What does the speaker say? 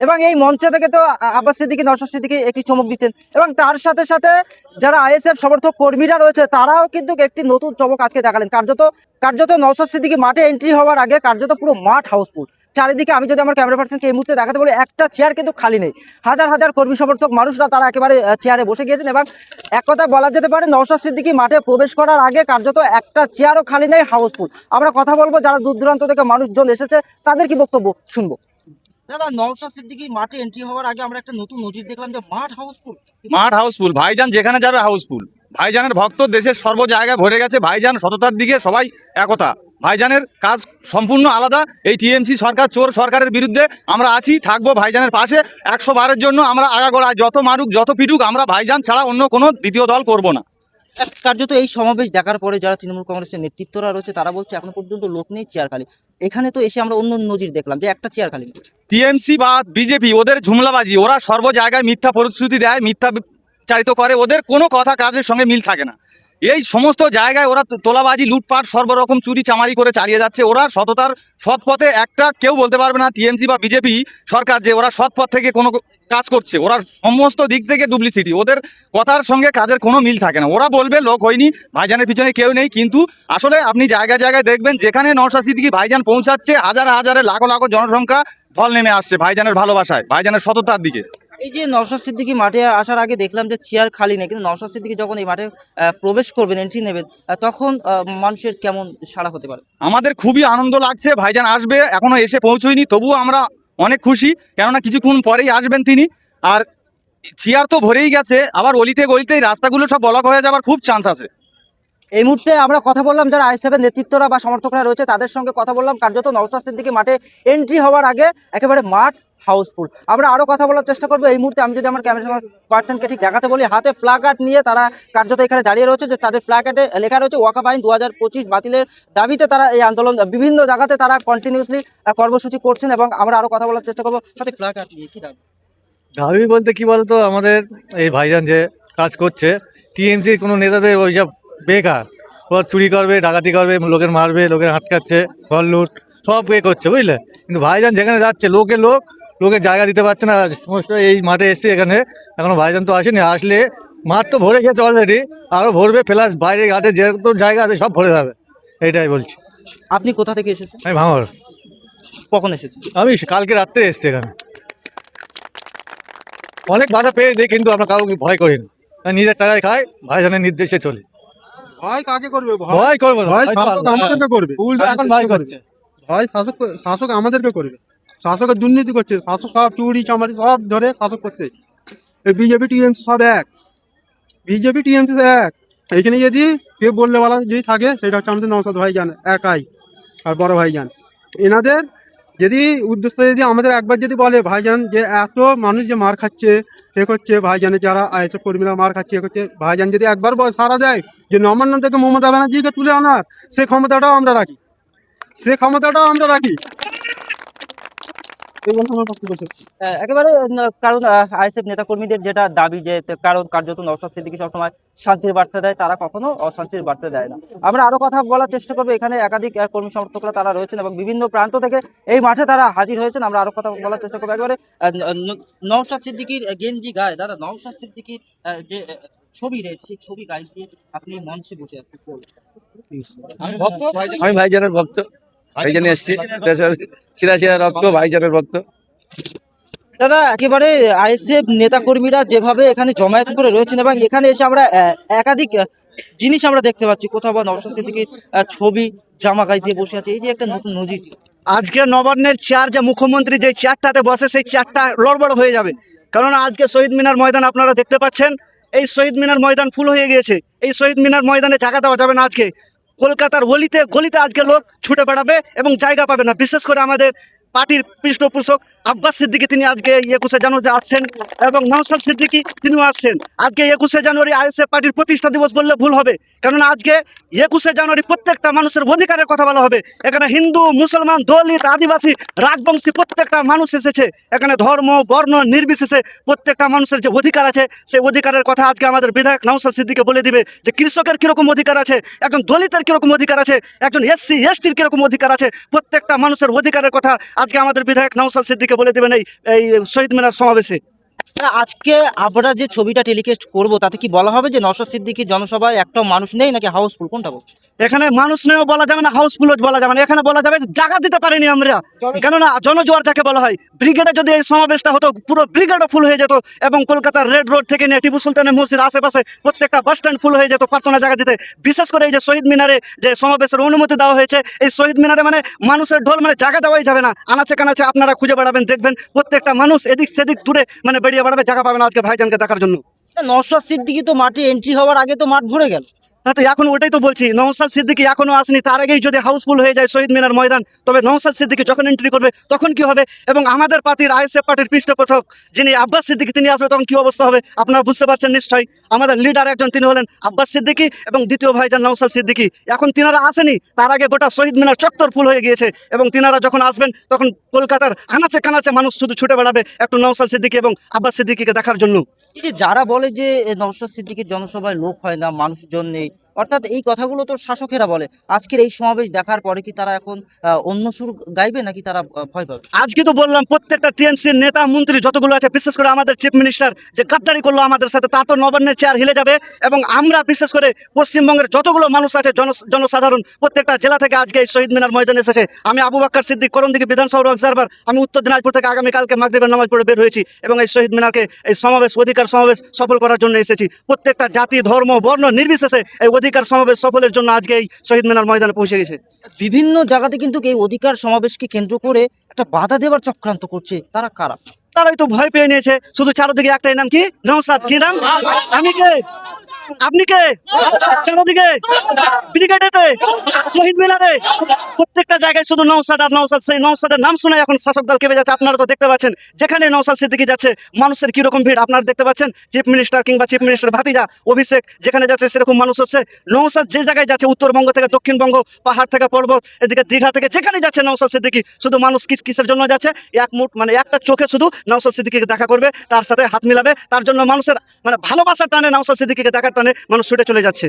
এবং এই মঞ্চে থেকে তো আব্বাস সিদ্দিকী নওশাদ সিদ্দিকী একটি চমক দিচ্ছেন এবং তার সাথে সাথে যারা আইএসএফ সমর্থক কর্মীরা রয়েছে তারাও কিন্তু একটি নতুন চমক আজকে দেখালেন। কার্যত নওশাদ সিদ্দিকী মাঠে এন্ট্রি হওয়ার আগে কার্যত পুরো মাঠ হাউসফুল। চারিদিকে আমি যদি আমার ক্যামেরা পার্সনকে এই মুহূর্তে দেখাতে বলি, একটা চেয়ার কিন্তু খালি নেই। হাজার হাজার কর্মী সমর্থক মানুষরা তারা একেবারে চেয়ারে বসে গিয়েছেন এবং এক কথা বলা যেতে পারে নওশাদ সিদ্দিকী মাঠে প্রবেশ করার আগে কার্যত একটা চেয়ারও খালি নেই, হাউসফুল। আমরা কথা বলবো যারা দূর দূরান্ত থেকে মানুষজন এসেছে তাদের কি বক্তব্য শুনবো। দাদা, নওশাদ সিদ্দিকী মাঠে এন্ট্রি হওয়ার আগে আমরা একটা নতুন নজির দেখলাম যে মাঠ হাউসফুল। মাঠ হাউসফুল, ভাইজান যেখানে যাবে হাউসফুল। ভাইজানের ভক্ত দেশের সর্ব জায়গায় ভরে গেছে। ভাইজান সততার দিকে সবাই একতা। ভাইজানের কাজ সম্পূর্ণ আলাদা। এই টিএমসি সরকার চোর সরকারের বিরুদ্ধে আমরা আছি, থাকবো ভাইজানের পাশে 100 বারের জন্য। আমরা আগাগোড়ায় যত মারুক যত পিটুক আমরা ভাইজান ছাড়া অন্য কোনো দ্বিতীয় দল করব না। কার্যত এই সমাবেশ দেখার পরে যারা তৃণমূল কংগ্রেসের নেতৃত্বরা রয়েছে তারা বলছে এখনো পর্যন্ত লোক নেই, চেয়ার খালি। এখানে তো এসে আমরা অন্য নজির দেখলাম যে একটা চেয়ার খালি। টিএমসি বা বিজেপি ওদের ঝুমলাবাজি, ওরা সর্ব জায়গায় মিথ্যা প্রতিশ্রুতি দেয়, মিথ্যা চারিত করে। ওদের কোনো কথা কাজের সঙ্গে মিল থাকে না। এই সমস্ত জায়গায় ওরা তোলাবাজি, লুটপাট, সর্বরকম চুরি চামারি করে চালিয়ে যাচ্ছে। ওরা সততার সৎ পথে একটা কেউ বলতে পারবে না টিএমসি বা বিজেপি সরকার যে ওরা সৎ পথ থেকে কোনো কাজ করছে। ওরা সমস্ত দিক থেকে ডুপ্লিসিটি। ওদের কথার সঙ্গে কাজের কোনো মিল থাকে না। ওরা বলবে লোক হয়নি, ভাইজানের পিছনে কেউ নেই, কিন্তু আসলে আপনি জায়গায় জায়গায় দেখবেন যেখানে নওশাদ সিদ্দিকী ভাইজান পৌঁছাচ্ছে হাজারে হাজারে লাখো লাখো জনসংখ্যা ঢল নেমে আসছে ভাইজানের ভালোবাসায়, ভাইজানের সততার দিকে। এই যে নওশাদ সিদ্দিকী মাঠে আসার আগে দেখলাম যে চেয়ার খালি নেই, কিন্তু নওশাদ সিদ্দিকী যখন এই মাঠে প্রবেশ করবেন, এন্ট্রি নেবেন, তখন মানুষের কেমন সাড়া হতে পারে? আমাদের খুবই আনন্দ লাগছে। ভাইজান আসবে, এখনো এসে পৌঁছয়নি, তবুও আমরা অনেক খুশি, কেননা কিছুক্ষণ পরেই আসবেন তিনি। আর চেয়ার তো ভরেই গেছে, আবার অলিতে গলিতেই রাস্তাগুলো সব ব্লক হয়ে যাবার খুব চান্স আছে। এই মুহূর্তে আমরা কথা বললাম যারা আইএসএফের নেতৃত্বরা বা সমর্থকরা রয়েছে তাদের সঙ্গে কথা বললাম। কার্যত নওশাদ সিদ্দিকী মাঠে এন্ট্রি হওয়ার আগে একেবারে মাঠ হাউসফুল। আমরা আরো কথা বলার চেষ্টা করবো। এই মুহূর্তে আমি যদি আমার ক্যামেরা পার্সনকে ঠিক দেখাতে বলি, হাতে ফ্ল্যাকার্ড নিয়ে তারা কার্যত এখানে দাঁড়িয়ে রয়েছে। যে তাদের ফ্ল্যাকার্ডে লেখা রয়েছে ওয়াকফ আইন 2025 বাতিলের দাবিতে তারা এই আন্দোলন বিভিন্ন জায়গাতে তারা কন্টিনিউসলি কর্মসূচি করছেন এবং আমরা আরো কথা বলার চেষ্টা করবো। সাথে ফ্ল্যাকার্ড নিয়ে কি দাবি? দাবি বলতে কি বলতো, আমাদের এই ভাইজান যে কাজ করছে, টিএমসির কোনো নেতাদের ওইসব বেকার। ওরা চুরি করবে, ডাকাতি করবে, লোকের মারবে, লোকের হাটকাচ্ছে, ঘর লুট সব করছে, বুঝলে। কিন্তু ভাইজান যেখানে যাচ্ছে লোকের জায়গা দিতে পারছে না। সমস্ত এই মাঠে এসছে, এখানে এখনো ভাইজান তো আসেনি। আসলে মাঠ তো ভরে গেছে অলরেডি, আরও ভরবে, প্লাস বাইরে ঘাটে যত জায়গা আছে সব ভরে যাবে, এইটাই বলছি। আপনি কোথা থেকে এসেছেন? আমি ভাঙর। কখন এসেছেন? আমি কালকে রাত্রে এসছি এখানে। অনেক বাধা পেয়ে দিই, কিন্তু আমরা কাউকে ভয় করি না। নিজের টাকায় খাই, ভাইজানের নির্দেশে চলি। ভয় কাকে করবে? ভয় করবো না, ভয় ভয় শাসক আমাদেরকে করবে। উল্টো এখন ভয় করছে। ভয় শাসক আমাদেরকে করবে। শাসকের দুর্নীতি করছে, শাসক সব চুরি চামারি সব ধরে শাসক করতে। এই বিজেপি টিএমসি সব এক, বিজেপি টিএমসি এক। এইখানে যদি কেউ বললে বলা যদি থাকে সেটা হচ্ছে আমাদের নওশাদ ভাইজান একাই আর বড় ভাইজান। এনাদের যদি উদ্দেশ্য যদি আমাদের একবার যদি বলে ভাইজান যে এত মানুষ যে মার খাচ্ছে সে করছে, ভাইজানের যারা আইএসএফ কর্মীরা মার খাচ্ছে এ করছে, ভাইজান যদি একবার সারা দেয় যে নবান্ন থেকে মমতা ব্যানার্জিকে তুলে আনার, সে ক্ষমতাটাও আমরা রাখি, সে ক্ষমতাটাও আমরা রাখি। একেবারে কারণ আইএসএফ নেতা কর্মীদের যেটা দাবি যে কারণ কার্যত নওশাদ সিদ্দিকী সবসময় শান্তির বার্তা দেয়, তারা কখনো অশান্তির বার্তা দেয় না। আমরা আরো কথা বলার চেষ্টা করবো। এখানে একাধিক কর্মী সমর্থকরা তারা রয়েছেন এবং বিভিন্ন প্রান্ত থেকে এই মাঠে তারা হাজির হয়েছেন। আমরা আরো কথা বলার চেষ্টা করবো। একেবারে নওশাদ সিদ্দিকীর গেঞ্জি গায়ে, দাদা নওশাদ সিদ্দিকীর যে ছবি রয়েছে সেই ছবি গায়ে দিয়ে আপনি মঞ্চে বসে আছেন। আমি ভাইজানের ভক্ত, ভাইজানে এসছি, শিরা শিরা রক্ত, ভাইজানের ভক্ত। দাদা, একেবারে আইএসএফ নেতা কর্মীরা যেভাবে এখানে জমায়েত করে রয়েছেন এবং এখানে এসে আমরা একাধিক জিনিস আমরা দেখতে পাচ্ছি। কোথাও বা নওশাদ সিদ্দিকীর ছবি জামা গায়ে দিয়ে বসে আছে। এই যে একটা নতুন নজির। আজকে নবান্নের চেয়ার, যে মুখ্যমন্ত্রী যে চেয়ারটাতে বসে সেই চেয়ারটা লড়বড় হয়ে যাবে। কারণ আজকে শহীদ মিনার ময়দান আপনারা দেখতে পাচ্ছেন, এই শহীদ মিনার ময়দান ফুল হয়ে গিয়েছে। এই শহীদ মিনার ময়দানে জায়গা দেওয়া যাবে না। আজকে কলকাতার গলিতে গলিতে আজকে লোক ছুটে বেড়াবে এবং জায়গা পাবে না। বিশেষ করে আমাদের পার্টির পৃষ্ঠপোষক আব্বাস সিদ্দিকী তিনি আজকে 21শে জানুয়ারি আসছেন এবং নওশাদ সিদ্দিকী তিনিও আসছেন। আজকে 21শে জানুয়ারি আইএসএফ পার্টির প্রতিষ্ঠা দিবস বললে ভুল হবে, কেননা আজকে 21শে জানুয়ারি প্রত্যেকটা মানুষের অধিকারের কথা বলা হবে। এখানে হিন্দু, মুসলমান, দলিত, আদিবাসী, রাজবংশী প্রত্যেকটা মানুষ এসেছে। এখানে ধর্ম বর্ণ নির্বিশেষে প্রত্যেকটা মানুষের যে অধিকার আছে সেই অধিকারের কথা আজকে আমাদের বিধায়ক নওশাদ সিদ্দিকী বলে দিবে। যে কৃষকের কিরকম অধিকার আছে, একজন দলিতের কিরকম অধিকার আছে, একজন এসসি এসটির কিরকম অধিকার আছে, প্রত্যেকটা মানুষের অধিকারের কথা আজকে আমাদের বিধায়ক নওশাদ সিদ্দিকী সিদ্দিকীকে বলে দেবেন এই শহীদ মিনার সমাবেশে। আজকে আমরা যে ছবিটা টেলিকাস্ট করব তাতে কি বলা হবে যে নওশাদ সিদ্দিকীর জনসভায় একটাও মানুষ নেই নাকি হাউসফুল, কোনটা বলবো? এখানে মানুষ নেও বলা যাবে না, হাউসফুল বলা যাবে না, এখানে বলা যাবে যে জায়গা দিতে পারিনি আমরা। কেননা জনজোয়ার যাকে বলা হয়, ব্রিগেডে যদি এই সমাবেশটা হতো পুরো ব্রিগেডও ফুল হয়ে যেত এবং কলকাতার রেড রোড থেকে নিয়ে টিপু সুলতানের মসজিদ আশেপাশে প্রত্যেকটা বাস স্ট্যান্ড ফুল হয়ে যেত, পারতো না জায়গা দিতে। বিশেষ করে এই যে শহীদ মিনারে যে সমাবেশের অনুমতি দেওয়া হয়েছে, এই শহীদ মিনারে মানে মানুষের ঢোল, মানে জায়গা দেওয়াই যাবে না। আনাচে কানাচে আপনারা খুঁজে বেড়াবেন, দেখবেন প্রত্যেকটা মানুষ এদিক সেদিক দূরে মানে বেরিয়ে বেড়াবে, জায়গা পাবে না আজকে ভাইজানকে দেখার জন্য। নওশাদ সিদ্দিকী তো মাঠে এন্ট্রি হওয়ার আগে তো মাঠ ভরে গেল। হ্যাঁ, তো এখন ওটাই তো বলছি, নওশাদ সিদ্দিকী এখনো আসেনি, তার আগেই যদি হাউসফুল হয়ে যায় শহীদ মিনার ময়দান, তবে নওশাদ সিদ্দিকী যখন এন্ট্রি করবে তখন কি হবে? এবং আমাদের পার্টির আইএসএফ পার্টির পৃষ্ঠপোষক যিনি আব্বাস সিদ্দিকী, তিনি আসবে, তখন কি অবস্থা হবে আপনারা বুঝতে পারছেন নিশ্চয়ই। আমাদের লিডার একজন তিনি হলেন আব্বাস সিদ্দিকী এবং দ্বিতীয় ভাইজান নওশাদ সিদ্দিকী। এখন তিনারা আসেনি, তার আগে গোটা শহীদ মিনার চত্বর ফুল হয়ে গিয়েছে এবং তিনারা যখন আসবেন তখন কলকাতার আনাচে কানাচে মানুষ শুধু ছুটে বেড়াবে একটু নওশাদ সিদ্দিকী এবং আব্বাস সিদ্দিকীকে দেখার জন্য। এই যে যারা বলে যে নওশাদ সিদ্দিকীর জনসভায় লোক হয় না, মানুষজন নেই, অর্থাৎ এই কথাগুলো তো শাসকেরা বলে, আজকের এই সমাবেশ দেখার পরে কি তারা এখন অন্য সুর গাইবে নাকি তারা ভয় পাবে? আজকে তো বললাম প্রত্যেকটা টিএমসির নেতা মন্ত্রী যতগুলো আছে, বিশেষ করে আমাদের চিফ মিনিস্টার যে গাদ্দারি করলো আমাদের সাথে, তার তো নবান্নের চেয়ার হিলে যাবে। এবং আমরা বিশেষ করে পশ্চিমবঙ্গের যতগুলো মানুষ আছে জনসাধারণ প্রত্যেকটা জেলা থেকে আজকে এই শহীদ মিনার ময়দানে এসেছে। আমি আবু বাক্কার সিদ্দিক, করণদিঘি বিধানসভার অবজারভার, আমি উত্তর দিনাজপুর থেকে আগামীকালকে মাগরিবের নামাজ পড়ে বের হয়েছি এবং এই শহীদ মিনারকে এই সমাবেশ, অধিকার সমাবেশ সফল করার জন্য এসেছি। প্রত্যেকটা জাতি, ধর্ম, বর্ণ নির্বিশেষে এই অধিকার সমাবেশ সফলের জন্য আজকে এই শহীদ মিনার ময়দানে পৌঁছে গেছে। বিভিন্ন জায়গাতে কিন্তু এই অধিকার সমাবেশকে কেন্দ্র করে একটা বাধা দেওয়ার চক্রান্ত করছে, তারা কারা? তারাই তো ভয় পেয়ে নিয়েছে, শুধু চারদিকে একটাই নাম, কি নওশাদ। কি নাম? আমি কে? আপনি কে? চারদিকে ব্রিগেডেতে, শহীদ মিনারে, প্রত্যেকটা জায়গায় শুধু নওশাদ আর নওশাদ। সেই নওশাদের নাম শুনে এখন শাসক দল কেঁপে যাচ্ছে। আপনারা তো দেখতে পাচ্ছেন যেখানে নওশাদ সিদ্দিকী যাচ্ছে মানুষের কিরকম ভিড় আপনারা দেখতে পাচ্ছেন। চিফ মিনিস্টার কিংবা চিফ মিনিস্টার ভাতিজা অভিষেক যেখানে যাচ্ছে সেরকম মানুষ হচ্ছে। নওশাদ যে জায়গায় যাচ্ছে, উত্তরবঙ্গ থেকে দক্ষিণবঙ্গ, পাহাড় থেকে পর্বত, এদিকে দীঘা থেকে যেখানে যাচ্ছে নওশাদ সিদ্দিকী, শুধু মানুষ কিসের জন্য যাচ্ছে? মানে একটা চোখে শুধু নওশাদ সিদ্দিকীকে দেখা করবে, তার সাথে হাত মিলাবে, তার জন্য মানুষের মানে ভালোবাসার টানে, নওশাদ সিদ্দিকীকে দেখার টানে মানুষ ছুটে চলে যাচ্ছে।